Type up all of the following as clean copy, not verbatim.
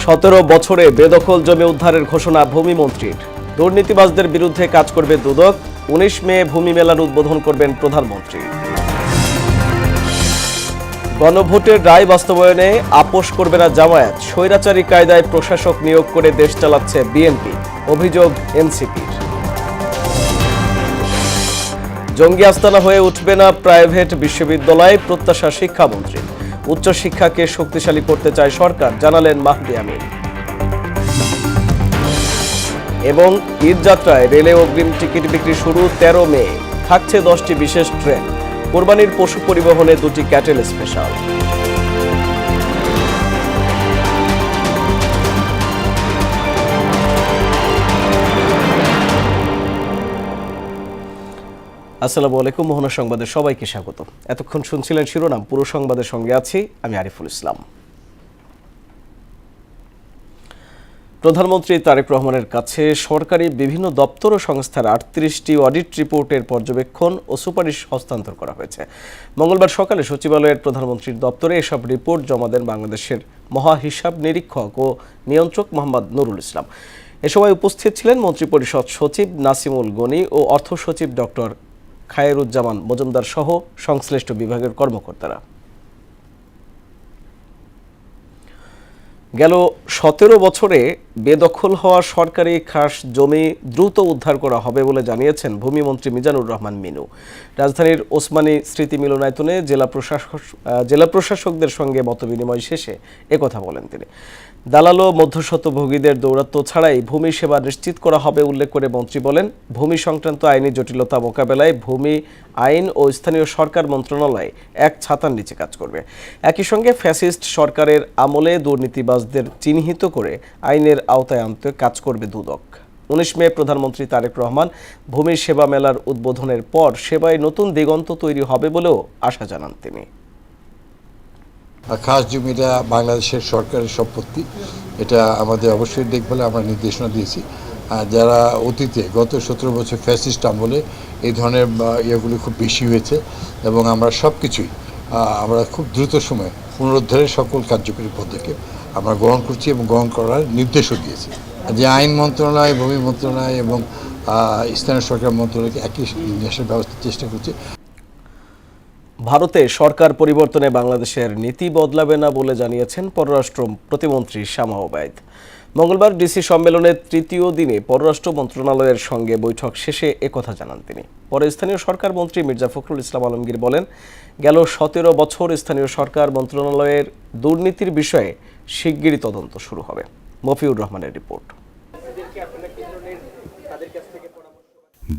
17 বছরে বেদখল জমি উদ্ধারের ঘোষণা ভূমিমন্ত্রীর। দুর্নীতিবাজদের বিরুদ্ধে কাজ করবে দুদক। 19 মে ভূমি মেলার উদ্বোধন করবেন প্রধানমন্ত্রী। গণভোটের রায় বাস্তবায়নে আপোষ করবে না জামায়াত। স্বৈরাচারী কায়দায় প্রশাসক নিয়োগ করে দেশ চালাচ্ছে বিএনপি, অভিযোগ এনসিপির। জঙ্গি আস্তানা হয়ে উঠবে না প্রাইভেট বিশ্ববিদ্যালয়, প্রত্যাশা শিক্ষামন্ত্রী। উচ্চশিক্ষাকে শক্তিশালী করতে চায় সরকার, জানালেন মাহদি আমিন। এবং ঈদযাত্রায় রেলে অগ্রিম টিকিট বিক্রি শুরু 13 মে। থাকছে 10টি বিশেষ ট্রেন। কোরবানির পশু পরিবহনে 2টি ক্যাটেল স্পেশাল। আসসালামু আলাইকুম, মোহনা সংবাদে সবাইকে স্বাগত। এতক্ষণ শুনছিলেন শিরোনাম, পুরো সংবাদের সঙ্গে আছি আমি আরিফুল ইসলাম। প্রধানমন্ত্রী তারেক রহমানের কাছে সরকারি বিভিন্ন দপ্তর ও সংস্থার 38টি অডিট রিপোর্টের পর্যবেক্ষণ ও সুপারিশ হস্তান্তর করা হয়েছে। মঙ্গলবার সকালে সচিবালয়ের প্রধানমন্ত্রীর দপ্তরে এসব রিপোর্ট জমা দেন বাংলাদেশের মহাহিসাব নিরীক্ষক ও নিয়ন্ত্রক মোহাম্মদ নুরুল ইসলাম। এ সময় উপস্থিত ছিলেন মন্ত্রিপরিষদ সচিব নাসিমুল গনি ও অর্থ সচিব ডক্টর খায়েরুজ্জামান মজুমদার সহ সংশ্লিষ্ট বিভাগের কর্মকর্তারা। গেল 17 বছরে বেদখল হওয়া সরকারি খাস জমি দ্রুত উদ্ধার করা হবে বলে জানিয়েছেন ভূমিমন্ত্রী মিজানুর রহমান মিনু। রাজধানীর ওসমানী স্মৃতি মিলনায়তনে জেলা প্রশাসকদের সঙ্গে মতবিনিময় শেষে একথা বলেন তিনি। দালাল ও মধ্যস্বত্বভোগীদের দৌরাত্ম্য ছাড়াই ভূমি সেবা নিশ্চিত করা হবে উল্লেখ করে মন্ত্রী বলেন, ভূমি সংক্রান্ত আইনি জটিলতা মোকাবেলায় ভূমি আইন ও স্থানীয় সরকার মন্ত্রণালয় এক ছাতার নিচে কাজ করবে। একই সঙ্গে ফ্যাসিস্ট সরকারের আমলে দুর্নীতিবাজদের চিহ্নিত করে আইনের আওতায় আনতে কাজ করবে দুদক। 19 মে প্রধানমন্ত্রী তারেক রহমান ভূমি সেবা মেলার উদ্বোধনের পর সেবায় নতুন দিগন্ত তৈরি হবে বলেও আশা জানান তিনি। খাস জমিটা বাংলাদেশের সরকারের সম্পত্তি, এটা আমাদের অবশ্যই দেখভালে আমরা নির্দেশনা দিয়েছি। যারা অতীতে গত 17 বছর ফ্যাসিস্ট আমলে এই ধরনের ইয়েগুলি খুব বেশি হয়েছে এবং আমরা সব কিছুই আমরা খুব দ্রুত সময়ে পুনরুদ্ধারের সকল কার্যকরী পদক্ষেপ আমরা গ্রহণ করছি এবং গ্রহণ করার নির্দেশও দিয়েছি। যে আইন মন্ত্রণালয়, ভূমি মন্ত্রণালয় এবং স্থানীয় সরকার মন্ত্রণালয়কে একই নির্দেশের ব্যবস্থার চেষ্টা করছে। ভারতে সরকার পরিবর্তনে বাংলাদেশের নীতি বদলাবে না বলে জানিয়েছেন পররাষ্ট্র প্রতিমন্ত্রী শামা ওবায়দ। মঙ্গলবার ডিসি সম্মেলনের 3য় দিনে পররাষ্ট্র মন্ত্রণালয়ের সঙ্গে বৈঠক শেষে একথা জানান তিনি। পরে স্থানীয় সরকার মন্ত্রী মির্জা ফখরুল ইসলাম আলমগীর বলেন, গেল 17 বছর স্থানীয় সরকার মন্ত্রণালয়ের দুর্নীতির বিষয়ে শিগগিরই তদন্ত শুরু হবে। মফিউর রহমানের রিপোর্ট।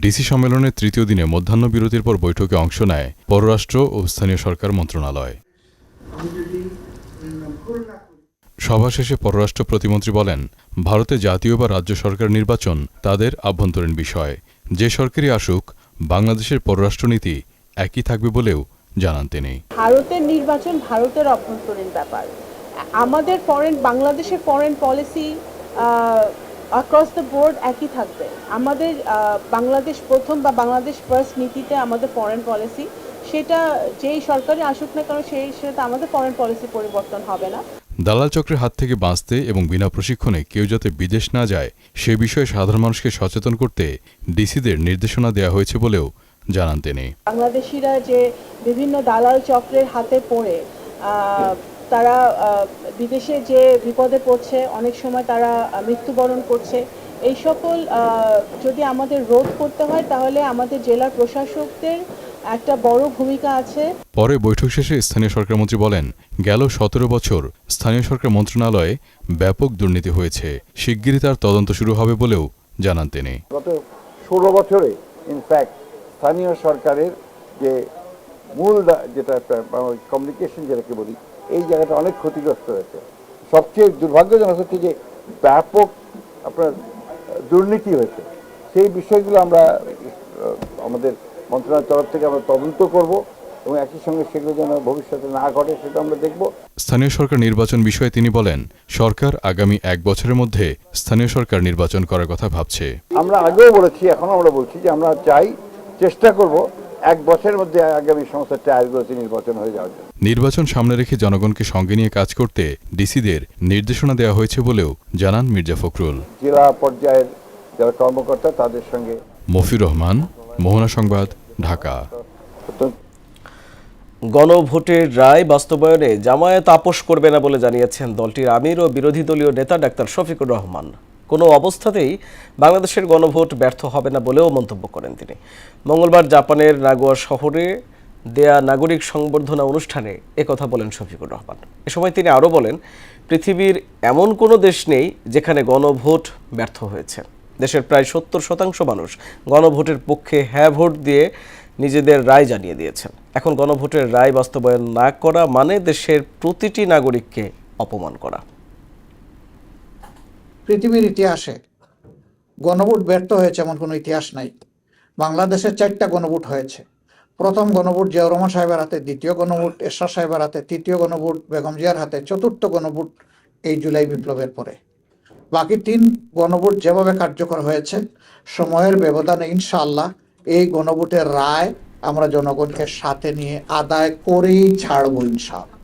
ডিসি সম্মেলনের 3য় দিনে মধ্যাহ্ন বিরতির পর বৈঠকে অংশ নেয় পররাষ্ট্র ও স্থানীয় সরকার মন্ত্রণালয়। সভা শেষে পররাষ্ট্র প্রতিমন্ত্রী বলেন, ভারতে জাতীয় বা রাজ্য সরকার নির্বাচন তাদের আভ্যন্তরীণ বিষয়। যে সরকারই আসুক, বাংলাদেশের পররাষ্ট্রনীতি একই থাকবে বলেও জানান তিনি। ভারতের নির্বাচন ভারতের অভ্যন্তরীণ ব্যাপার। আমাদের বাংলাদেশের foreign policy across the board একই থাকবে। আমাদের বাংলাদেশ প্রথম বা বাংলাদেশ ফার্স্ট নীতিতে আমাদের ফরেন পলিসি, সেটা যেই সরকারই আসুক না কেন সেটা আমাদের ফরেন পলিসি পরিবর্তন হবে না। দালাল চক্রের হাত থেকে বাঁচতে এবং বিনা প্রশিক্ষণে কেউ যাতে বিদেশ না যায় সে বিষয়ে সাধারণ মানুষকে সচেতন করতে ডিসিদের নির্দেশনা দেওয়া হয়েছে বলেও জানান তিনি। বাংলাদেশিরা যে বিভিন্ন দালাল চক্রের হাতে পড়ে তারা বিদেশে যে বিপদে পড়ছে, অনেক সময় তারা মৃত্যুবরণ করছে, এই সকল যদি আমাদের রোধ করতে হয় তাহলে আমাদের জেলার প্রশাসকদের একটা বড় ভূমিকা আছে। পরে বৈঠক শেষে স্থানীয় সরকার মন্ত্রী বলেন, গেল 17 বছর স্থানীয় সরকার মন্ত্রণালয়ে ব্যাপক দুর্নীতি হয়েছে, শিগগিরই তার তদন্ত শুরু হবে বলেও জানান তিনি। গত 16 বছরে ইনফ্যাক্ট স্থানীয় সরকারের যে মূল যেটা কমিউনিকেশন যেটাকে বলি, এই জায়গাটা অনেক ক্ষতিগ্রস্ত হয়েছে। সবচেয়ে দুর্ভাগ্যজনক হচ্ছে যে ব্যাপক আপনার দুর্নীতি হয়েছে। সেই বিষয়গুলো আমরা আমাদের মন্ত্রণালয়ের তরফ থেকে আমরা তদন্ত করব এবং একই সঙ্গে সেগুলো যেন ভবিষ্যতে না ঘটে সেটা আমরা দেখব। স্থানীয় সরকার নির্বাচন বিষয়ে তিনি বলেন, সরকার আগামী 1 বছরের মধ্যে স্থানীয় সরকার নির্বাচন করার কথা ভাবছে। আমরা আগেও বলেছি, এখনো আমরা বলছি যে আমরা চাই, চেষ্টা করব 1 বছরের মধ্যে আগামী সমস্ত টায়ারগুলোতে নির্বাচন হয়ে যাওয়ার জন্য। নির্বাচন সামনে রেখে জনগণকে সঙ্গে নিয়ে কাজ করতে ডিসিদের নির্দেশনা দেওয়া হয়েছে বলেও জানান মির্জা ফখরুল। জেলা পর্যায়ের যারা কর্মকর্তা তাদের সঙ্গে। মফির রহমান, মোহনা সংবাদ, ঢাকা। গণভোটের রায় বাস্তবায়নে জামায়াত আপোষ করবে না বলে জানিয়েছেন দলটির আমির ও বিরোধী দলীয় নেতা ডাক্তার শফিকুর রহমান। কোনো অবস্থাতেই বাংলাদেশের গণভোট ব্যর্থ হবে না বলেও মন্তব্য করেন তিনি। মঙ্গলবার জাপানের নাগোয়া শহরে দেয়া নাগরিক সংবর্ধনা অনুষ্ঠানে একথা বলেন শফিকুর রহমান। এ সময় তিনি আরও বলেন, পৃথিবীর এমন কোনো দেশ নেই যেখানে গণভোট ব্যর্থ হয়েছে। দেশের প্রায় 70% মানুষ গণভোটের পক্ষে হ্যাঁ ভোট দিয়ে নিজেদের রায় জানিয়ে দিয়েছেন। এখন গণভোটের রায় বাস্তবায়ন না করা মানে দেশের প্রতিটি নাগরিককে অপমান করা। পৃথিবীর ইতিহাসে গণভোট ব্যর্থ হয়েছে এমন কোনো ইতিহাস নাই। বাংলাদেশের 4টা গণভোট হয়েছে। প্রথম গণভোট জিয়াউর রহমান সাহেবের হাতে, দ্বিতীয় গণভোট এরশাদ সাহেবের হাতে, তৃতীয় গণভোট বেগম জিয়ার হাতে, চতুর্থ গণভোট এই জুলাই বিপ্লবের পরে। বাকি 3 গণভোট যেভাবে কার্যকর হয়েছে, সময়ের ব্যবধানে ইনশাআল্লাহ এই গণভোটের রায় আমরা জনগণকে সাথে নিয়ে আদায় করেই ছাড়ব ইনশাআল্লাহ।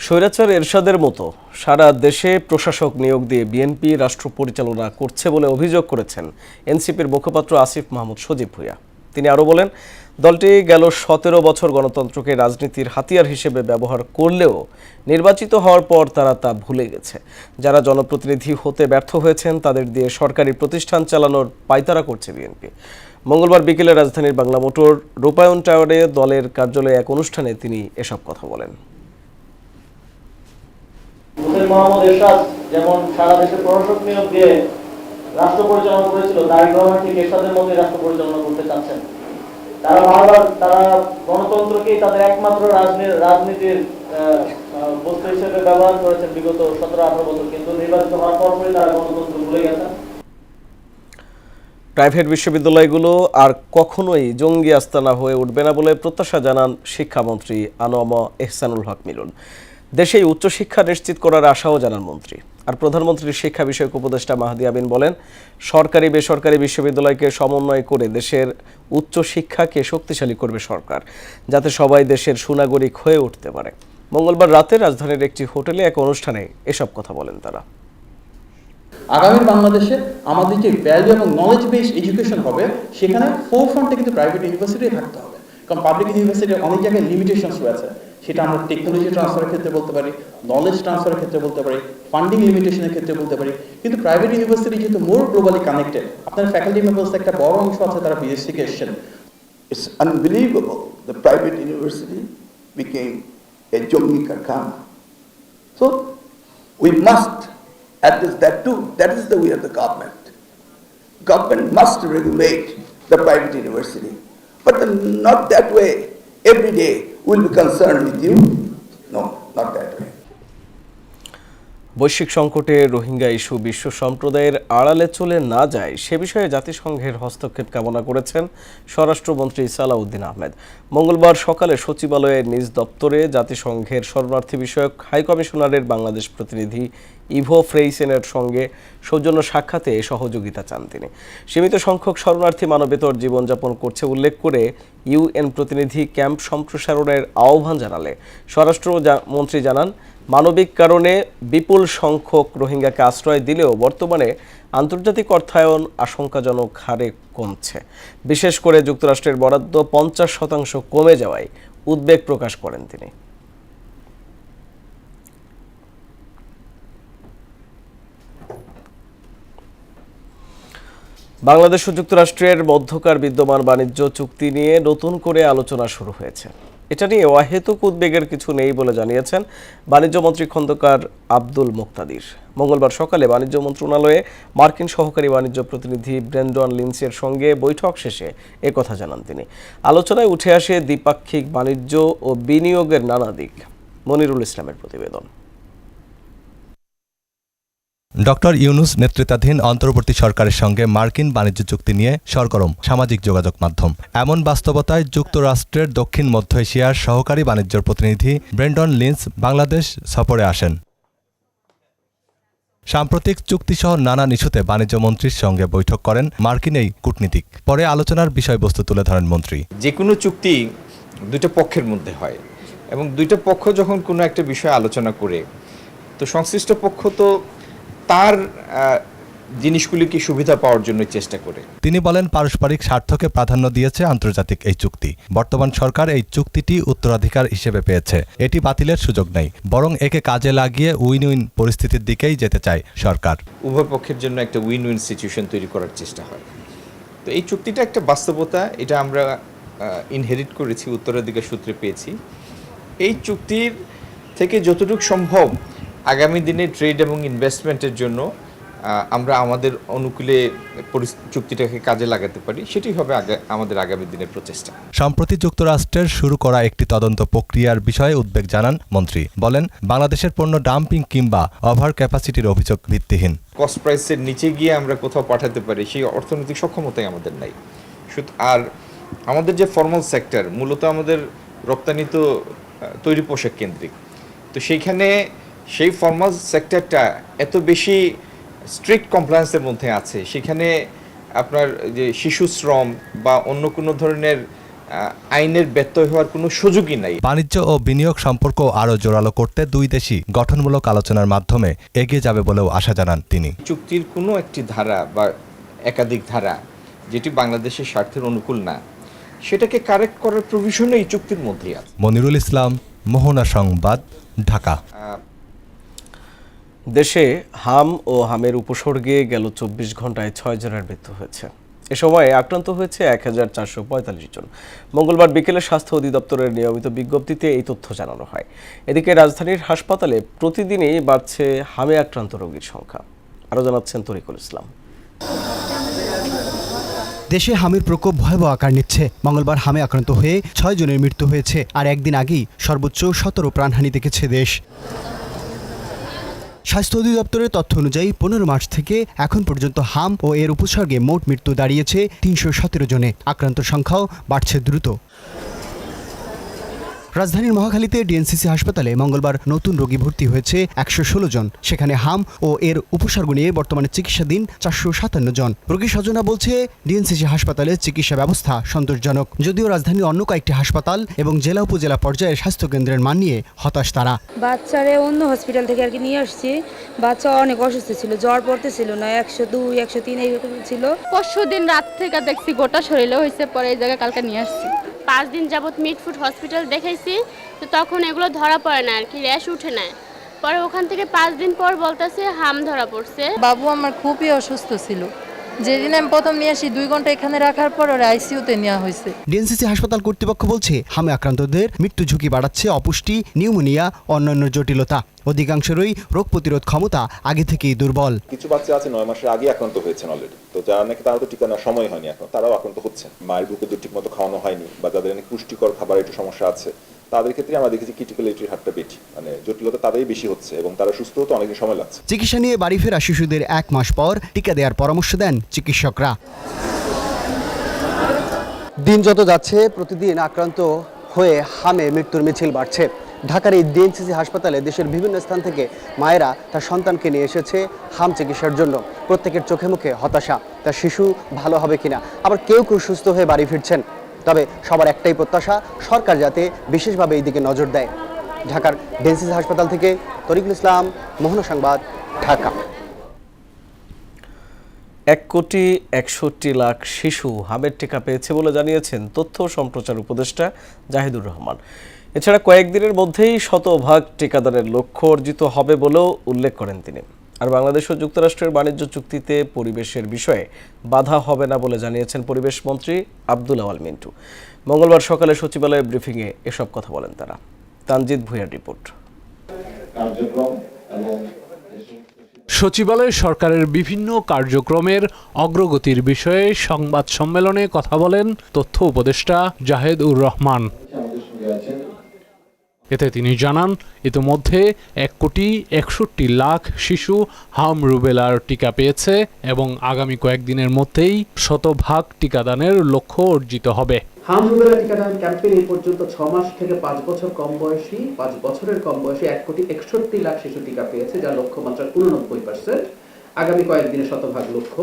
স্বৈরাচার এরশাদের মতো সারা দেশে প্রশাসক নিয়োগ দিয়ে বিএনপি রাষ্ট্র পরিচালনা করছে বলে অভিযোগ করেছেন এনসিপির মুখপাত্র আসিফ মাহমুদ সজীব ভুঁইয়া। তিনি আরও বলেন, দলটি গেল 17 বছর গণতন্ত্রকে রাজনীতির হাতিয়ার হিসেবে ব্যবহার করলেও নির্বাচিত হওয়ার পর তারা তা ভুলে গেছে। যারা জনপ্রতিনিধি হতে ব্যর্থ হয়েছেন তাদের দিয়ে সরকারি প্রতিষ্ঠান চালানোর পায়তারা করছে বিএনপি। মঙ্গলবার বিকেলে রাজধানীর বাংলা মোটর রূপায়ণ টাওয়ারে দলের কার্যালয়ে এক অনুষ্ঠানে তিনি এসব কথা বলেন। মোহাম্মদ এরশাদ যেমন সারা দেশে প্রশাসক নিয়োগ দিয়ে রাষ্ট্র পরিচালনা করেছিল, তারেক রহমান ঠিক এরশাদের মধ্যে রাষ্ট্র পরিচালনা করতে চাচ্ছেন। তারা গণতন্ত্রকেই তাদের একমাত্র রাজনীতির বস্তু হিসেবে ব্যবহার করেছেন বিগত 17-18 বছর, কিন্তু নির্বাচিত হওয়ার পরপরই তারা গণতন্ত্র ভুলে গেছেন। প্রাইভেট বিশ্ববিদ্যালয়গুলো আর কখনোই জঙ্গি আস্তানা হয়ে উঠবে না বলে প্রত্যাশা জানান শিক্ষামন্ত্রী আনোয়ার এহসানুল হক মিলন। দেশে উচ্চশিক্ষা নিশ্চিত করার আশাও জানান মন্ত্রী। আর প্রধানমন্ত্রীর শিক্ষা বিষয়ক উপদেষ্টা মাহদি আমিন বলেন, সরকারি বেসরকারি বিশ্ববিদ্যালয়কে সমন্বয় করে দেশের উচ্চশিক্ষাকে শক্তিশালী করবে সরকার, যাতে সবাই দেশের সুনাগরিক হয়ে উঠতে পারে। মঙ্গলবার রাতে রাজধানীর একটি হোটেলে এক অনুষ্ঠানে এসব কথা বলেন তারা। আগামী বাংলাদেশে আমাদের যে ভ্যালু এবং নলেজ বেসড এডুকেশন হবে, সেখানে ফোরফ্রন্টে কিন্তু প্রাইভেট ইউনিভার্সিটি থাকতে হবে। কারণ পাবলিক ইউনিভার্সিটির অনেক জায়গায় লিমিটেশনস রয়েছে। সেটা আমরা টেকনোলজি ট্রান্সফারের ক্ষেত্রে বলতে পারি, নলেজ ট্রান্সফারের ক্ষেত্রে বলতে পারি, ফান্ডিং লিমিটেশনের ক্ষেত্রে বলতে পারি। কিন্তু প্রাইভেট ইউনিভার্সিটি যেহেতু মোর গ্লোবালি কানেক্টেড, আপনার ফ্যাকাল্টি মেম্বার্স একটা বড় অংশ আছে তারা বিদেশ থেকে এসেছেন। It's unbelievable the private university became a Jongi Karkhana. So we must address that too. That is the way of the government. Government must regulate the private university, but not that way. Every day we'll be concerned with you. No, not that way. বৈশ্বিক সংকটে Rohingya issue বিশ্ব সম্প্রদায়ের আড়ালে চলে না যায় সে বিষয়ে জাতিসংঘের হস্তক্ষেপ কামনা করেছেন স্বরাষ্ট্রমন্ত্রী সালাউদ্দিন আহমেদ। মঙ্গলবার সকালে সচিবালয়ের নিজ দপ্তরে জাতিসংঘের শরণার্থী বিষয়ক হাইকমিশনারের বাংলাদেশ প্রতিনিধি ইভো ফ্রেইসেনের সঙ্গে সৌজন্য সাক্ষাতে সহযোগিতা চান তিনি। সীমিত সংখ্যক শরণার্থী মানবেতর জীবনযাপন করছে উল্লেখ করে ইউএন প্রতিনিধি ক্যাম্প সম্প্রসারণের আহ্বান জানালে স্বরাষ্ট্রমন্ত্রী জানান, মানবিক কারণে বিপুল সংখ্যক রোহিঙ্গাকে আশ্রয় দিলেও বর্তমানে আন্তর্জাতিক অর্থায়ন আশঙ্কাজনক হারে কমছে। বিশেষ করে যুক্তরাষ্ট্রের বরাদ্দ 50% কমে যাওয়ায় উদ্বেগ প্রকাশ করেন তিনি। বাংলাদেশ ও যুক্তরাষ্ট্রের মধ্যকার বিদ্যমান বাণিজ্য চুক্তি নিয়ে নতুন করে আলোচনা শুরু হয়েছে। এটা নিয়ে অহেতুক উদ্বেগের কিছু নেই বলে জানিয়েছেন বাণিজ্যমন্ত্রী খন্দকার আব্দুল মুক্তাদির। মঙ্গলবার সকালে বাণিজ্য মন্ত্রণালয়ে মার্কিন সহকারী বাণিজ্য প্রতিনিধি ব্রেন্ডন লিন্সের সঙ্গে বৈঠক শেষে একথা জানান তিনি। আলোচনায় উঠে আসে দ্বিপাক্ষিক বাণিজ্য ও বিনিয়োগের নানা দিক। মনিরুল ইসলামের প্রতিবেদন। ডক্টর ইউনুস নেতৃত্বাধীন অন্তর্বর্তী সরকারের সঙ্গে মার্কিন বাণিজ্য চুক্তি নিয়ে সরগরম সামাজিক যোগাযোগ মাধ্যম। এমন বাস্তবতায় যুক্তরাষ্ট্রের দক্ষিণ মধ্য এশিয়ার সহকারী বাণিজ্য প্রতিনিধি ব্রেন্ডন লিন্স বাংলাদেশ সফরে আসেন। সাম্প্রতিক চুক্তিসহ নানান ইস্যুতে বাণিজ্য মন্ত্রীর সঙ্গে বৈঠক করেন মার্কিন এই কূটনীতিক। পরে আলোচনার বিষয়বস্তু তুলে ধরেন মন্ত্রী। যে কোনো চুক্তি দুইটা পক্ষের মধ্যে হয় এবং দুইটা পক্ষ যখন কোনো একটা বিষয় আলোচনা করে তো সংশ্লিষ্ট পক্ষ তো তার জিনিসগুলিকে সুবিধা পাওয়ার জন্য চেষ্টা করে। তিনি বলেন, পারস্পরিক স্বার্থকে প্রাধান্য দিয়েছে আন্তর্জাতিক এই চুক্তি। বর্তমান সরকার এই চুক্তিটি উত্তরাধিকার হিসেবে পেয়েছে। এটি বাতিলের সুযোগ নেই, বরং একে কাজে লাগিয়ে উইন উইন পরিস্থিতির দিকেই যেতে চায় সরকার। উভয় পক্ষের জন্য একটা উইন উইন সিচুয়েশন তৈরি করার চেষ্টা হয়। তো এই চুক্তিটা একটা বাস্তবতা, এটা আমরা ইনহেরিট করেছি, উত্তরাধিকার সূত্রে পেয়েছি। এই চুক্তির থেকে যতটুকু সম্ভব আগামী দিনে ট্রেড এবং ইনভেস্টমেন্টের জন্য আমরা আমাদের অনুকূলে চুক্তিটাকে কাজে লাগাতে পারি, সেটি হবে আমাদের আগামী দিনের প্রচেষ্টা। সম্প্রতি যুক্তরাষ্ট্রের শুরু করা একটি তদন্ত প্রক্রিয়ার বিষয়ে উদ্বেগ জানান মন্ত্রী। বলেন, বাংলাদেশের পণ্য ডাম্পিং কিংবা ওভার ক্যাপাসিটির অভিযোগ ভিত্তিহীন। কস্ট প্রাইসের নিচে গিয়ে আমরা কোথাও পাঠাতে পারি সেই অর্থনৈতিক সক্ষমতাই আমাদের নাই। আর আমাদের যে ফর্মাল সেক্টর, মূলত আমাদের রপ্তানি তো তৈরি পোশাক কেন্দ্রিক, তো সেইখানে সেই ফর্মাল সেক্টরটা এত বেশি স্ট্রিক্ট কমপ্লায়েন্সের মধ্যে আছে, সেখানে আপনার যে শিশু শ্রম বা অন্য কোনো ধরনের আইনের ব্যত্যয় হওয়ার কোনো সুযোগই নাই। বাণিজ্য ও বিনিয়োগ সম্পর্ক আরও জোরালো করতে দুই দেশই গঠনমূলক আলোচনার মাধ্যমে এগিয়ে যাবে বলেও আশা জানান তিনি। চুক্তির কোনো একটি ধারা বা একাধিক ধারা যেটি বাংলাদেশের স্বার্থের অনুকূল না, সেটাকে কারেক্ট করার প্রভিশনও এই চুক্তির মধ্যেই আছে। মনিরুল ইসলাম, মোহনা সংবাদ, ঢাকা। দেশে হাম ও হামের উপসর্গে গেল 24 ঘন্টায় 6 জনের মৃত্যু হয়েছে। এ সময় আক্রান্ত হয়েছে 1445 জন। মঙ্গলবার বিকেলে স্বাস্থ্য অধিদপ্তরের নিয়মিত বিজ্ঞপ্তিতে এই তথ্য জানানো হয়। এদিকে রাজধানীর হাসপাতালে প্রতিদিনই বাড়ছে হামে আক্রান্ত রোগীর সংখ্যা। আরও জানাচ্ছেন তরিকুল ইসলাম। দেশে হামের প্রকোপ ভয়াবহ আকার নিচ্ছে। মঙ্গলবার হামে আক্রান্ত হয়ে 6 জনের মৃত্যু হয়েছে, আর একদিন আগেই সর্বোচ্চ 17 প্রাণহানি দেখেছে দেশ। স্বাস্থ্য অধিদপ্তরের তথ্য অনুযায়ী 15 মার্চ থেকে এখন পর্যন্ত হাম ও এর উপসর্গে মোট মৃত্যু দাঁড়িয়েছে 317 জনে। আক্রান্ত সংখ্যাও বাড়ছে দ্রুত। রাজধানীর মহাখালীতে ডিএনসিসি হাসপাতালে মঙ্গলবার নতুন রোগী ভর্তি হয়েছে 116 জন। সেখানে হাম ও এর উপসর্গ নিয়ে বর্তমানে চিকিৎসাধীন 457 জন। রোগীর স্বজনরা বলছে, ডিএনসিসি হাসপাতালে চিকিৎসা ব্যবস্থা সন্তোষজনক, যদিও রাজধানীর অন্য কয়েকটি হাসপাতাল এবং জেলা উপজেলা পর্যায়ের স্বাস্থ্যকেন্দ্রের মান নিয়ে হতাশ তারা। বাচ্চারে অন্য হসপিটাল থেকে আর কি নিয়ে আসছি। বাচ্চা অনেক অসুস্থ ছিল, জ্বর পড়তেছিল না, 102, 103 এইরকম ছিল। পরশু দিন রাত থেকে দেখছি গোটা শরীরে হয়েছে, পরে এই জায়গায় কালকে নিয়ে আসছি। 5 দিন যাবত মিটফুট হসপিটাল দেখাইছি, তো তখন এগুলো ধরা পড়ে না আর কি, র্যাশ উঠে না। পরে ওখান থেকে 5 দিন পর বলতেছে হাম ধরা পড়ছে। বাবু আমার খুবই অসুস্থ ছিল, যেদিন আমি প্রথম নিয়ে আসি 2 ঘন্টা এখানে রাখার পর ওরা আইসিইউতে নেওয়া হয়েছে। ডিএনসিসি হাসপাতাল কর্তৃপক্ষ বলছে, হামে আক্রান্তদের মৃত্যু ঝুঁকি বাড়াচ্ছে অপুষ্টি, নিউমোনিয়া, অন্যান্য জটিলতা। অধিকাংশেরই রোগ প্রতিরোধ ক্ষমতা আগে থেকেই দুর্বল। কিছু বাচ্চা আছে 9 মাসের আগে আক্রান্ত হয়েছেন অলরেডি, তো যারা নাকি তারা তো টিকা নেওয়ার সময় হয়নি, এখন তারাও আক্রান্ত হচ্ছে। মায়ের বুকে দুধ ঠিক মতো খাওয়ানো হয়নি বা যাদের নাকি পুষ্টিকর খাবার একটু সমস্যা আছে, তাদের ক্ষেত্রে আমরা দেখেছি ক্রিটিক্যালিটির হারটা বেশি, মানে জটিলতা তাদেরই বেশি হচ্ছে এবং তারা সুস্থ হতে অনেকদিন সময় লাগছে। চিকিৎসা নিয়ে বাড়ি ফেরা শিশুদের 1 মাস পর টিকা দেওয়ার পরামর্শ দেন চিকিৎসকরা। দিন যত যাচ্ছে প্রতিদিন আক্রান্ত হয়ে হামে মৃত্যুর মিছিল বাড়ছে। ঢাকার এই ডিএনসিসি হাসপাতালে দেশের বিভিন্ন স্থান থেকে মায়েরা তার সন্তানকে নিয়ে এসেছে হাম চিকিৎসার জন্য। প্রত্যেকের চোখে মুখে হতাশা, তার শিশু ভালো হবে কিনা। আবার কেউ কেউ সুস্থ হয়ে বাড়ি ফিরছেন। তবে সবার একটাই প্রত্যাশা, সরকার যাতে বিশেষভাবে এই দিকে নজর দেয়। ঢাকার ডিএনসিসি হাসপাতাল থেকে তরিকুল ইসলাম, মোহনা সংবাদ, ঢাকা। 1,61,00,000 শিশু হামের টিকা পেয়েছে বলে জানিয়েছেন তথ্য সম্প্রচার উপদেষ্টা জাহিদুর রহমান। এছাড়া কয়েকদিনের মধ্যেই 100% টিকাদানের লক্ষ্য অর্জিত হবে বলেও উল্লেখ করেন তিনি। আর বাংলাদেশ ও যুক্তরাষ্ট্রের বাণিজ্য চুক্তিতে পরিবেশের বিষয়ে বাধা হবে না বলে জানিয়েছেন পরিবেশ মন্ত্রী আব্দুল আওয়াল মিন্টু। মঙ্গলবার সকালে সচিবালয়ে ব্রিফিংয়ে এসব কথা বলেন তারা। তানজিদ ভুঁইয়ার রিপোর্ট। সচিবালয়ে সরকারের বিভিন্ন কার্যক্রমের অগ্রগতির বিষয়ে সংবাদ সম্মেলনে কথা বলেন তথ্য উপদেষ্টা জাহিদুর রহমান। এতে তিনি জানান, ইতিমধ্যে 1,61,00,000 শিশু হাম রুবেলার টিকা পেয়েছে এবং আগামী কয়েকদিনের মধ্যেই 100% টিকাদানের লক্ষ্য অর্জিত হবে। হাম রুবেলা টিকাদান ক্যাম্পেইন এই পর্যন্ত 6 মাস থেকে 5 বছর কম বয়সী 5 বছরের কম বয়সী 1,61,00,000 শিশু টিকা পেয়েছে, যার লক্ষ্যমাত্রা 89%। আগামী কয়েকদিনে শতভাগ লক্ষ্য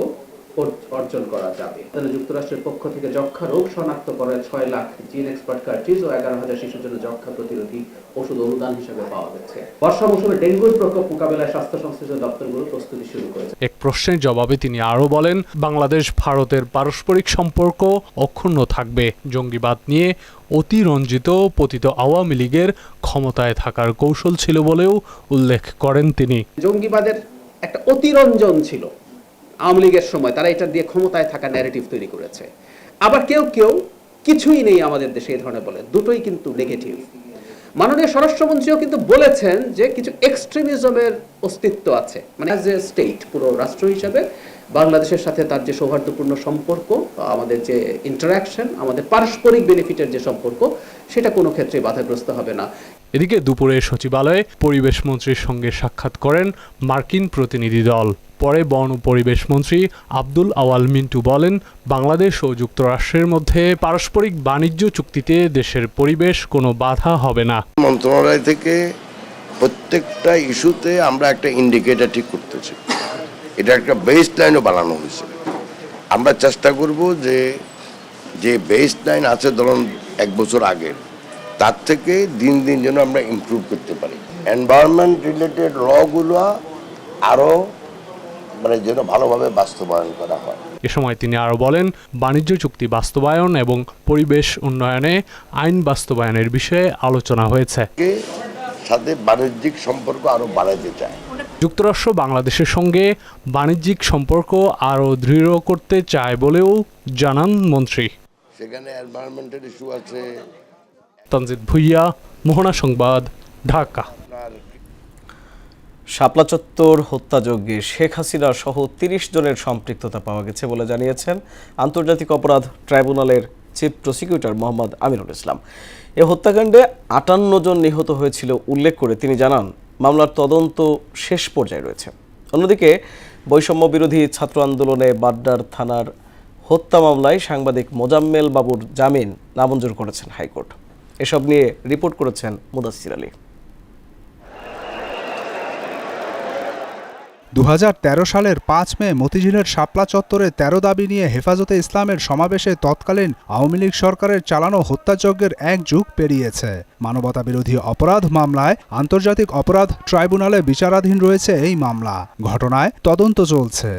অর্জন করা যাবে। যুক্তরাষ্ট্রের পক্ষ থেকে যক্ষ্মা রোগ শনাক্ত করার 6 লাখ জিন এক্সপার্ট কার্ট্রিজ ও 11,000 শিশুর জন্য যক্ষ্মা প্রতিরোধী ওষুধ অনুদান হিসেবে পাওয়া গেছে। বর্ষা মৌসুমে ডেঙ্গুর প্রকোপ মোকাবেলায় স্বাস্থ্য সংশ্লিষ্ট দপ্তরগুলো প্রস্তুতি শুরু করেছে। এক প্রশ্নের জবাবে তিনি আরও বলেন, বাংলাদেশ ভারতের পারস্পরিক সম্পর্ক অক্ষুণ্ণ থাকবে। জঙ্গিবাদ নিয়ে অতিরঞ্জিত পতিত আওয়ামী লীগের ক্ষমতায় থাকার কৌশল ছিল বলেও উল্লেখ করেন তিনি। জঙ্গিবাদের একটা অতিরঞ্জন ছিল আওয়ামী লীগের সময়, তারা এটা দিয়ে ক্ষমতায় থাকা ন্যারেটিভ তৈরি করেছে। আবার কেউ কেউ কিছুই নেই আমাদের দেশে এই ধরনের বলে, দুটোই কিন্তু নেগেটিভ। মাননীয় স্বরাষ্ট্রমন্ত্রীও কিন্তু বলেছেন যে কিছু এক্সট্রিমিজমের অস্তিত্ব আছে, মানে অ্যাজ এ স্টেট পুরো রাষ্ট্র হিসেবে বাংলাদেশের সাথে তার যে সৌহার্দ্যপূর্ণ সম্পর্ক, আমাদের যে ইন্টারাকশন, আমাদের পারস্পরিক বেনিফিটের যে সম্পর্ক, সেটা কোনো ক্ষেত্রে বাধাগ্রস্ত হবে না। এদিকে দুপুরে সচিবালয়ে পরিবেশ মন্ত্রীর সঙ্গে সাক্ষাৎ করেন মার্কিন প্রতিনিধি দল। পরে বন ও পরিবেশ মন্ত্রী আব্দুল আওয়াল মিন্টু বলেন, বাংলাদেশ ও যুক্তরাষ্ট্রের মধ্যে পারস্পরিক বাণিজ্য চুক্তিতে দেশের পরিবেশ কোনো বাধা হবে না। মন্ত্রণালয় থেকে প্রত্যেকটা ইস্যুতে আমরা একটা ইন্ডিকেটর ঠিক করতেছি, এটা একটা বেস লাইনও বানানো হয়েছে। আমরা চেষ্টা করব যে বেস লাইন আছে ধরুন 1 বছর আগের, তার থেকে দিন দিন যেন আমরা ইমপ্রুভ করতে পারি। এনভায়রনমেন্ট রিলেটেড লগুলো আরও যেন ভালোভাবে বাস্তবায়ন করা হয়। এ সময় তিনি আরও বলেন, বাণিজ্য চুক্তি বাস্তবায়ন এবং পরিবেশ উন্নয়নে আইন বাস্তবায়নের বিষয়ে আলোচনা হয়েছে। সাথে বাণিজ্যিক সম্পর্ক আরও বাড়াতে চায়। যুক্তরাষ্ট্র বাংলাদেশের সঙ্গে বাণিজ্যিক সম্পর্ক আরও দৃঢ় করতে চায় বলেও জানান মন্ত্রী। সেখানে এনভায়রনমেন্টের ইস্যু আছে। তানজিদ ভুইয়া, মোহনা সংবাদ, ঢাকা। শাপলা চত্বর হত্যাযজ্ঞে শেখ হাসিনা সহ 30 জনের সম্পৃক্ততা পাওয়া গেছে বলে জানিয়েছেন আন্তর্জাতিক অপরাধ ট্রাইব্যুনালের চিফ প্রসিকিউটর মোহাম্মদ আমিনুল ইসলাম। এ হত্যাকাণ্ডে 58 জন নিহত হয়েছিল উল্লেখ করে তিনি জানান, মামলার তদন্ত শেষ পর্যায়ে রয়েছে। অন্যদিকে বৈষম্য বিরোধী ছাত্র আন্দোলনে বাড্ডার থানার হত্যা মামলায় সাংবাদিক মোজাম্মেল বাবুর জামিন নামঞ্জুর করেছেন হাইকোর্ট। এসব নিয়ে রিপোর্ট করেছেন মুদাসসির আলী। 2013 সালের 5 মে মতিঝিলের শাপলা চত্বরে 13 দাবি নিয়ে হেফাজতে ইসলামের সমাবেশে তৎকালীন আওয়ামী লীগ সরকারের চালানো হত্যাযজ্ঞের 1 যুগ পেরিয়েছে। মানবতা বিরোধী অপরাধ মামলায় আন্তর্জাতিক অপরাধ ট্রাইব্যুনালে বিচারাধীন রয়েছে এই মামলা। ঘটনায় তদন্ত চলছে।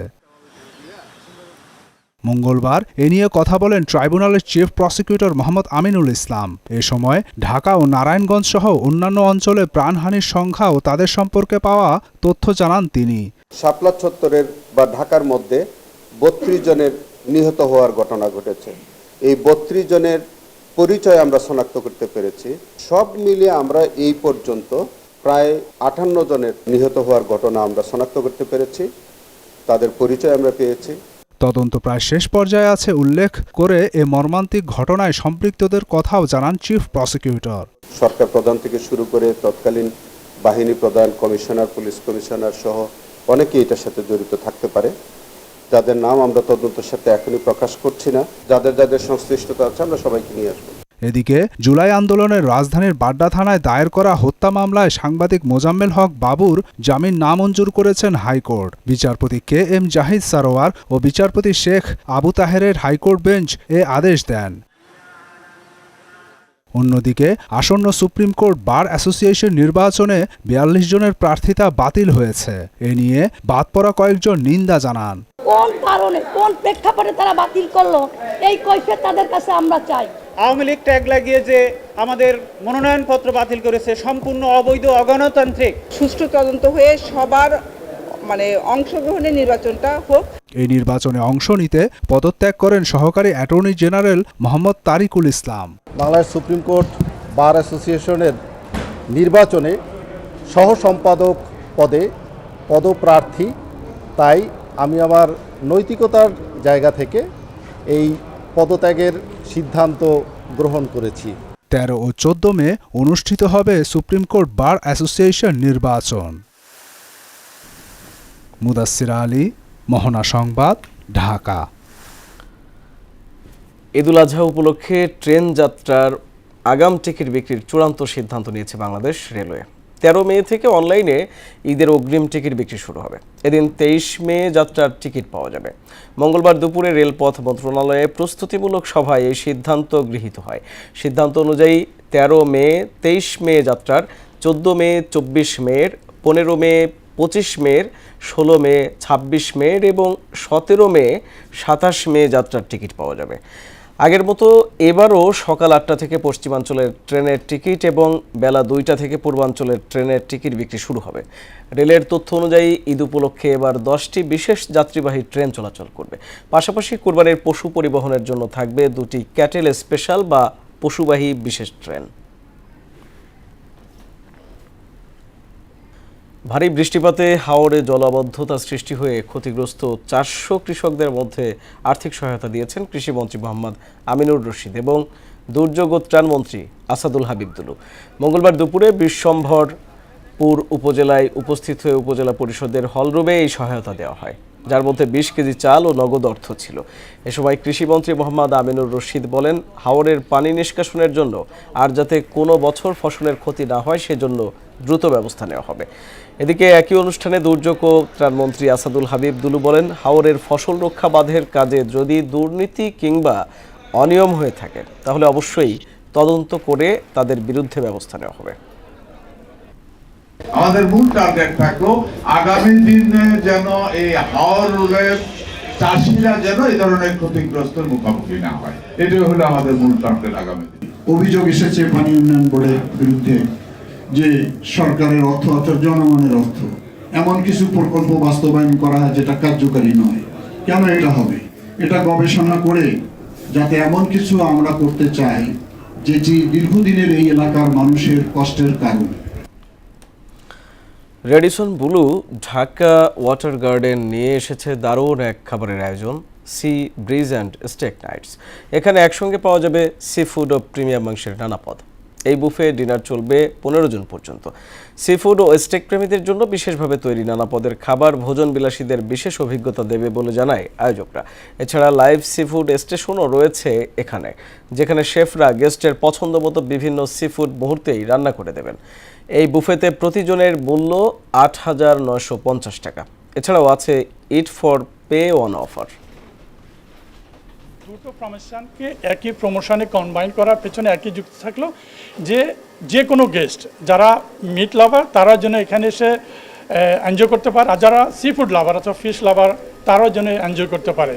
মঙ্গলবার এ নিয়ে কথা বলেন ট্রাইব্যুনালের চিফ প্রসিকিউটর মোহাম্মদ আমিনুল ইসলাম। এ সময় ঢাকা ও নারায়ণগঞ্জ সহ অন্যান্য অঞ্চলে প্রাণহানির সংখ্যা ও তাদের সম্পর্কে পাওয়া তথ্য জানান তিনি। শাপলা চত্বরের বা ঢাকার মধ্যে 32 জনের নিহত হওয়ার ঘটনা ঘটেছে। এই 32 জনের পরিচয় আমরা শনাক্ত করতে পেরেছি। সব মিলিয়ে আমরা এই পর্যন্ত প্রায় 58 জনের নিহত হওয়ার ঘটনা আমরা শনাক্ত করতে পেরেছি, তাদের পরিচয় আমরা পেয়েছি। তদন্ত প্রায় শেষ পর্যায়ে আছে উল্লেখ করে এ মর্মান্তিক ঘটনায় সম্পৃক্তদের কথাও জানান চিফ প্রসিকিউটর। সরকার প্রধান থেকে শুরু করে তৎকালীন বাহিনী প্রধান, কমিশনার, পুলিশ কমিশনার সহ অনেকেই এটার সাথে জড়িত থাকতে পারে, যাদের নাম আমরা তদন্তের সাথে এখনই প্রকাশ করছি না। যাদের সংশ্লিষ্টতা আছে আমরা সবাইকে নিয়ে আসবো। এদিকে জুলাই আন্দোলনের রাজধানীর বাড্ডা থানায় দায়ের করা হত্যা মামলায় সাংবাদিক মোজাম্মেল হক বাবুর জামিন নামঞ্জুর করেছেন হাইকোর্ট। বিচারপতি কে এম জাহিদ সারোয়ার ও বিচারপতি শেখ আবু তাহেরের হাইকোর্ট বেঞ্চ এ আদেশ দেন। অন্যদিকে আসন্ন সুপ্রিম কোর্ট বার অ্যাসোসিয়েশন নির্বাচনে 42 জনের প্রার্থিতা বাতিল হয়েছে। এ নিয়ে বাদ পড়া কয়েকজন নিন্দা জানান। কোন কারণে, কোন প্রেক্ষাপটে তারা বাতিল করলো, এই কৈফিয়ত তাদের কাছে আমরা চাই। আওয়ামী লীগ ট্যাগ লাগিয়ে যে আমাদের মনোনয়নপত্র বাতিল করেছে সম্পূর্ণ অবৈধ, অগণতান্ত্রিক। সুষ্ঠু তদন্ত হয়ে সবার অংশগ্রহণের নির্বাচনটা হোক। এই নির্বাচনে অংশ নিতে পদত্যাগ করেন সহকারী অ্যাটর্নি জেনারেল মোহাম্মদ তারিকুল ইসলাম। বাংলাদেশ সুপ্রিম কোর্ট বার অ্যাসোসিয়েশনের নির্বাচনে সহ সম্পাদক পদে পদপ্রার্থী, তাই আমি আমার নৈতিকতার জায়গা থেকে এই পদত্যাগের সিদ্ধান্ত গ্রহণ করেছি। 13 ও 14 মে অনুষ্ঠিত হবে সুপ্রিম কোর্ট বার অ্যাসোসিয়েশন নির্বাচন। মুদাসসির আলী, মোহনা সংবাদ, ঢাকা। ঈদুল আজহা উপলক্ষে ট্রেন যাত্রার আগাম টিকিট বিক্রির চূড়ান্ত সিদ্ধান্ত নিয়েছে বাংলাদেশ রেলওয়ে। 13 মে থেকে অনলাইনে ঈদের অগ্রিম টিকিট বিক্রি শুরু হবে। এদিন 23 মে যাত্রার টিকিট পাওয়া যাবে। মঙ্গলবার দুপুরে রেলপথ মন্ত্রণালয়ে প্রস্তুতিমূলক সভায় এই সিদ্ধান্ত গৃহীত হয়। সিদ্ধান্ত অনুযায়ী 13 মে, 23 মে যাত্রার, 14 মে, 24 মের, 15 মে, 25 মের, 16 মে, 26 মের এবং 17 মে, 27 মে যাত্রার টিকিট পাওয়া যাবে। আগের মতো এবারও সকাল 8টা থেকে পশ্চিমাঞ্চলের ট্রেনের টিকিট এবং বেলা 2টা থেকে পূর্বাঞ্চলের ট্রেনের টিকিট বিক্রি শুরু হবে। রেলের তথ্য অনুযায়ী ঈদ উপলক্ষে এবার 10টি বিশেষ যাত্রীবাহী ট্রেন চলাচল করবে। পাশাপাশি কোরবানির পশু পরিবহনের জন্য থাকবে 2টি ক্যাটেল স্পেশাল বা পশুবাহী বিশেষ ট্রেন। ভারী বৃষ্টিপাতে হাওরে জলাবদ্ধতা সৃষ্টি হয়ে ক্ষতিগ্রস্ত 400 কৃষকদের মধ্যে আর্থিক সহায়তা দিয়েছেন কৃষিমন্ত্রী মোহাম্মদ আমিনুর রশিদ এবং দুর্যোগ ও ত্রাণ মন্ত্রী আসাদুল হাবিব দুলু। মঙ্গলবার দুপুরে বিশ্বম্ভরপুর উপজেলায় উপস্থিত হয়ে উপজেলা পরিষদের হলরুমে এই সহায়তা দেওয়া হয়, যার মধ্যে 20 কেজি চাল ও নগদ অর্থ ছিল। এ সময় কৃষিমন্ত্রী মোহাম্মদ আমিনুর রশিদ বলেন, হাওরের পানি নিষ্কাশনের জন্য আর যাতে কোনো বছর ফসলের ক্ষতি না হয় সেজন্য দ্রুত ব্যবস্থা নেওয়া হবে। এদিকে একই অনুষ্ঠানে দুর্যোগ ও ত্রাণমন্ত্রী আসাদুল হাবিব দুলু বলেন, হাওরের ফসল রক্ষা বাঁধের কাজে যদি দুর্নীতি কিংবা অনিয়ম হয়ে থাকে তাহলে অবশ্যই তদন্ত করে তাদের বিরুদ্ধে ব্যবস্থা নেওয়া হবে। আমাদের মূল টার্গেট থাকলো আগামী দিনে যেন এই হাওরের চাষিরা যেন এই ধরনের ক্ষতিগ্রস্তের মুখোমুখি না হয়, এটাই হলো আমাদের মূল টার্গেট আগামী দিন। অভিযোগ এসেছে পানি উন্নয়ন বোর্ডের বিরুদ্ধে যে সরকারের অর্থ অর্থাৎ জনগণের অর্থ এমন কিছু প্রকল্প বাস্তবায়ন করা যেটা কার্যকারী নয়। কেন এটা হবে? এটা গবেষণা করে যাতে এমন কিছু আমরা করতে চাই যেটি দীর্ঘদিনের এই এলাকার মানুষের কষ্টের কারণ। Radisson Blu Dhaka Water Garden নিয়ে এসেছে দারুণ এক খাবারের আয়োজন, sea bridge and steak nights. এখানে একসঙ্গে পাওয়া যাবে সি ফুড ও প্রিমিয়াম মাংসের নানা পদ। এই বুফে ডিনার চলবে 15 জন পর্যন্ত। সি ফুড ও স্টেক প্রেমীদের জন্য বিশেষভাবে তৈরি নানা পদের খাবার ভোজন বিলাসীদের বিশেষ অভিজ্ঞতা দেবে বলে জানায় আয়োজকরা। এছাড়া লাইভ সি ফুড স্টেশনও রয়েছে এখানে, যেখানে শেফরা গেস্টের পছন্দ মতো বিভিন্ন সি ফুড মুহূর্তেই রান্না করে দেবেন। এই বুফেতে প্রতিজনের মূল্য 8,950 টাকা। এছাড়াও আছে it for pay one offer. দুটো প্রমোশনকে একই প্রমোশনে কম্বাইন করার পেছনে একই যুক্তি থাকলো যে কোনো গেস্ট যারা মিট লাভার তারা যেন এখানে এসে এনজয় করতে পারে, আর যারা সি ফুড লাভার অথবা ফিশ লাভার তারাও যেন এনজয় করতে পারে।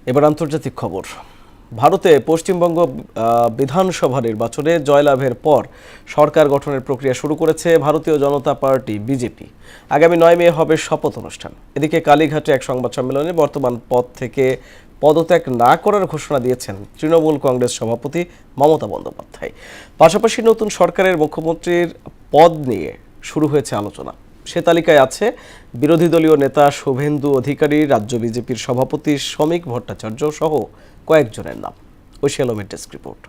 এবার আন্তর্জাতিক খবর। ভারতে পশ্চিমবঙ্গ বিধানসভা নির্বাচনে জয়লাভের পর সরকার গঠনের প্রক্রিয়া শুরু করেছে ভারতীয় জনতা পার্টি বিজেপি। আগামী 9 মে হবে শপথ অনুষ্ঠান। এদিকে কালীঘাটে এক সংবাদ সম্মেলনে বর্তমান পদ থেকে পদত্যাগ না করার ঘোষণা দিয়েছেন তৃণমূল কংগ্রেস সভাপতি মমতা বন্দ্যোপাধ্যায়। পাশাপাশি নতুন সরকারের মুখ্যমন্ত্রীর পদ নিয়ে শুরু হয়েছে আলোচনা। সে তালিকায় আছে বিরোধী দলীয় নেতা শুভেন্দু অধিকারী, রাজ্য বিজেপির সভাপতি শ্রমিক ভট্টাচার্য সহ কয়েকজনের নাম। ঐশী আলমের ডেস্ক রিপোর্ট।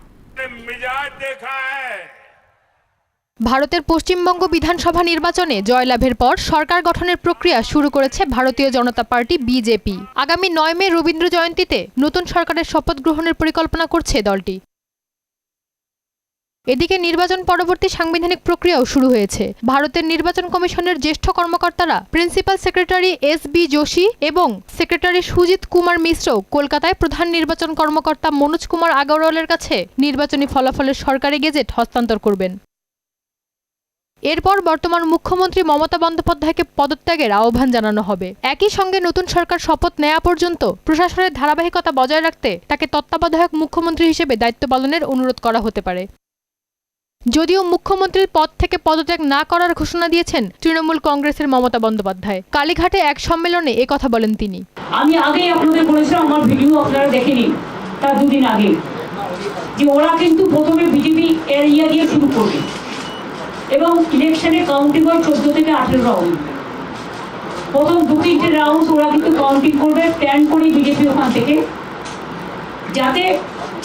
ভারতের পশ্চিমবঙ্গ বিধানসভা নির্বাচনে জয়লাভের পর সরকার গঠনের প্রক্রিয়া শুরু করেছে ভারতীয় জনতা পার্টি বিজেপি। আগামী 9 মে রবীন্দ্র জয়ন্তীতে নতুন সরকারের শপথ গ্রহণের পরিকল্পনা করছে দলটি। এদিকে নির্বাচন পরবর্তী সাংবিধানিক প্রক্রিয়াও শুরু হয়েছে। ভারতের নির্বাচন কমিশনের জ্যেষ্ঠ কর্মকর্তারা প্রিন্সিপাল সেক্রেটারি এস.বি. যোশী এবং সেক্রেটারি সুজিত কুমার মিশ্র কলকাতায় প্রধান নির্বাচন কর্মকর্তা মনোজ কুমার আগরওয়ালের কাছে নির্বাচনী ফলাফলের সরকারি গেজেট হস্তান্তর করবেন। এরপর বর্তমান মুখ্যমন্ত্রী মমতা বন্দ্যোপাধ্যায়কে পদত্যাগের আহ্বান জানানো হবে। একই সঙ্গে নতুন সরকার শপথ নেওয়া পর্যন্ত প্রশাসনের ধারাবাহিকতা বজায় রাখতে তাকে তত্ত্বাবধায়ক মুখ্যমন্ত্রী হিসেবে দায়িত্ব পালনের অনুরোধ করা হতে পারে। যদিও মুখ্যমন্ত্রীর পদ থেকে পদত্যাগ না করার ঘোষণা দিয়েছেন তৃণমূল কংগ্রেসের মমতা বন্দ্যোপাধ্যায়। কালীঘাটে এক সম্মেলনে কথা বলেন তিনি। আমি আগেই আপনাদের বলেছিলাম, আমার ভিডিও আপনারা দেখে নিন, তার 2 দিন আগে, যে ওরা কিন্তু প্রথমে বিজেপি এরিয়া দিয়ে শুরু করবে এবং ইলেকশনে কাউন্টিং হয় 14 থেকে 18 রাউন্ড। প্রথম 2-3টে রাউন্ড ওরা কিন্তু কাউন্টিং করবে, প্ল্যান করে বিজেপি ওখান থেকে, যাতে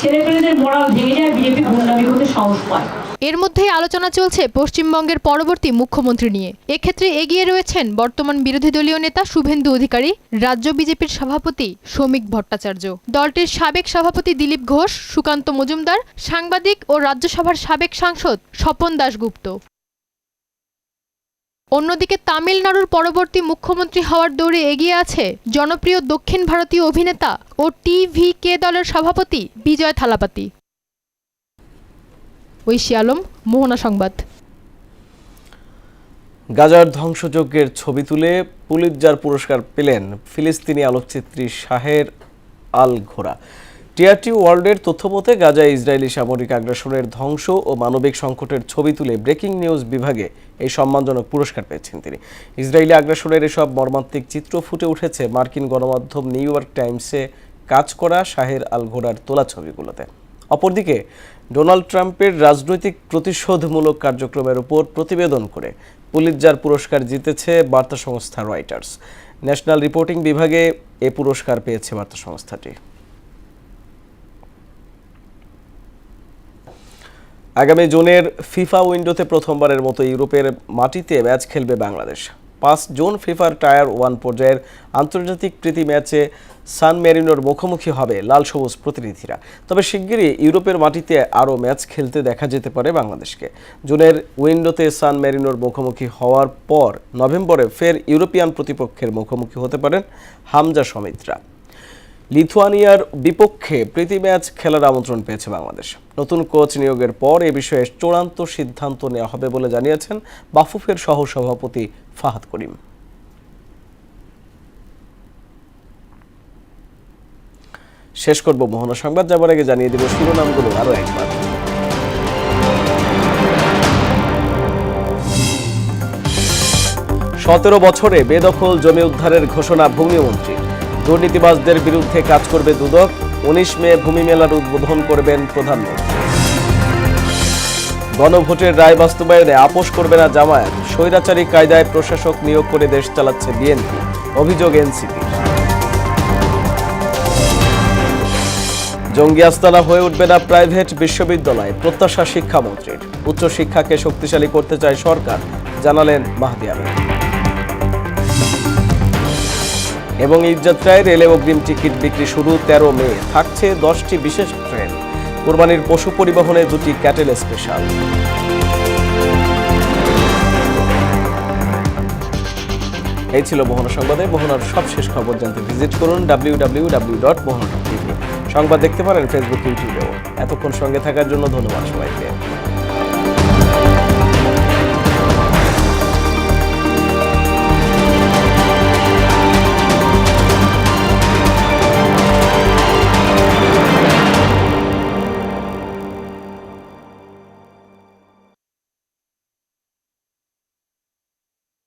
ছেলেপেলেদের মোরাল ভেঙে যায়, বিজেপি গুন্ডামি করতে সাহস পায়। এর মধ্যেই আলোচনা চলছে পশ্চিমবঙ্গের পরবর্তী মুখ্যমন্ত্রী নিয়ে। এক্ষেত্রে এগিয়ে রয়েছেন বর্তমান বিরোধী দলীয় নেতা শুভেন্দু অধিকারী, রাজ্য বিজেপির সভাপতি শ্রমিক ভট্টাচার্য, দলটির সাবেক সভাপতি দিলীপ ঘোষ, সুকান্ত মজুমদার, সাংবাদিক ও রাজ্যসভার সাবেক সাংসদ স্বপন দাশগুপ্ত। অন্যদিকে তামিলনাড়ুর পরবর্তী মুখ্যমন্ত্রী হওয়ার দৌড়ে এগিয়ে আছে জনপ্রিয় দক্ষিণ ভারতীয় অভিনেতা ও টিভিকে দলের সভাপতি বিজয় থালাপাতি। ঐশী আলম, মোহনা সংবাদ। গাজার ধ্বংসযজ্ঞের ছবি তুলে পুলিৎজার পুরস্কার পেলেন ফিলিস্তিনি আলোকচিত্রী শাহের আল ঘোরা। টিআরটি ওয়ার্ল্ডের তথ্যমতে গাজায় ইসরায়েলি সামরিক আগ্রাসনের ধ্বংস ও মানবিক সংকটের ছবি তুলে ব্রেকিং নিউজ বিভাগে এই সম্মানজনক পুরস্কার পেয়েছেন তিনি। ইসরায়েলি আগ্রাসনের এসব মর্মান্তিক চিত্র ফুটে উঠেছে মার্কিন গণমাধ্যম নিউ ইয়র্ক টাইমসে কাজ করা শাহের আল ঘোরার তোলা ছবিগুলোতে। অপরদিকে ডোনাল্ড ট্রাম্পের রাজনৈতিক প্রতিশোধমূলক কার্যক্রমের উপর প্রতিবেদন করে পুলিৎজার পুরস্কার জিতেছে বার্তা সংস্থা রয়টার্স। ন্যাশনাল রিপোর্টিং বিভাগে এ পুরস্কার পেয়েছে বার্তা সংস্থাটি। আগামী জুনের ফিফা উইন্ডোতে প্রথমবারের মতো ইউরোপের মাটিতে ম্যাচ খেলবে বাংলাদেশ। 5 জুন ফিফার টায়ার 1 পর্যায়ের আন্তর্জাতিক প্রীতি ম্যাচে সান মেরিনোর মুখোমুখি হবে লাল সবুজ প্রতিনিধিরা। তবে শিগগিরই ইউরোপের মাটিতে আরও ম্যাচ খেলতে দেখা যেতে পারে বাংলাদেশকে। জুনের উইন্ডোতে সান মেরিনোর মুখোমুখি হওয়ার পর নভেম্বরে ফের ইউরোপিয়ান প্রতিপক্ষের মুখোমুখি হতে পারেন হামজা সমিতরা। লিথুয়ানিয়ার বিপক্ষে প্রীতি ম্যাচ খেলার আমন্ত্রণ পেয়েছে বাংলাদেশ। নতুন কোচ নিয়োগের পর এ বিষয়ে চূড়ান্ত সিদ্ধান্ত নেওয়া হবে বলে জানিয়েছেন বাফুফের সহসভাপতি ফাহাদ করিম। শেষ করব মোহনা সংবাদ, যাবার আগে জানিয়ে দেব শিরোনামগুলো আরো একবার। সতেরো বছরে বেদখল জমি উদ্ধারের ঘোষণা ভূমিমন্ত্রীর। দুর্নীতিবাজদের বিরুদ্ধে কাজ করবে দুদক। 19 মে ভূমি মেলার উদ্বোধন করবেন প্রধানমন্ত্রী। গণভোটের রায় বাস্তবায়নে আপোষ করবে না জামায়াত। স্বৈরাচারী কায়দায় প্রশাসক নিয়োগ করে দেশ চালাচ্ছে বিএনপি, অভিযোগ এনসিপি। জঙ্গি আস্তানা হয়ে উঠবে না প্রাইভেট বিশ্ববিদ্যালয়, প্রত্যাশা শিক্ষামন্ত্রীর। উচ্চশিক্ষাকে শক্তিশালী করতে চায় সরকার, জানালেন মাহদি আমিন। এবং ঈদযাত্রায় রেলে অগ্রিম টিকিট বিক্রি শুরু 13 মে। থাকছে 10টি বিশেষ ট্রেন। কোরবানির পশু পরিবহনে 2টি ক্যাটেল স্পেশাল। এই ছিল মোহনা সংবাদে। মোহনার সবশেষ খবর জানতে ভিজিট করুন www.mohana.tv। সংবাদ দেখতে পারেন ফেসবুক, ইউটিউবেও। এতক্ষণ সঙ্গে থাকার জন্য ধন্যবাদ সবাইকে।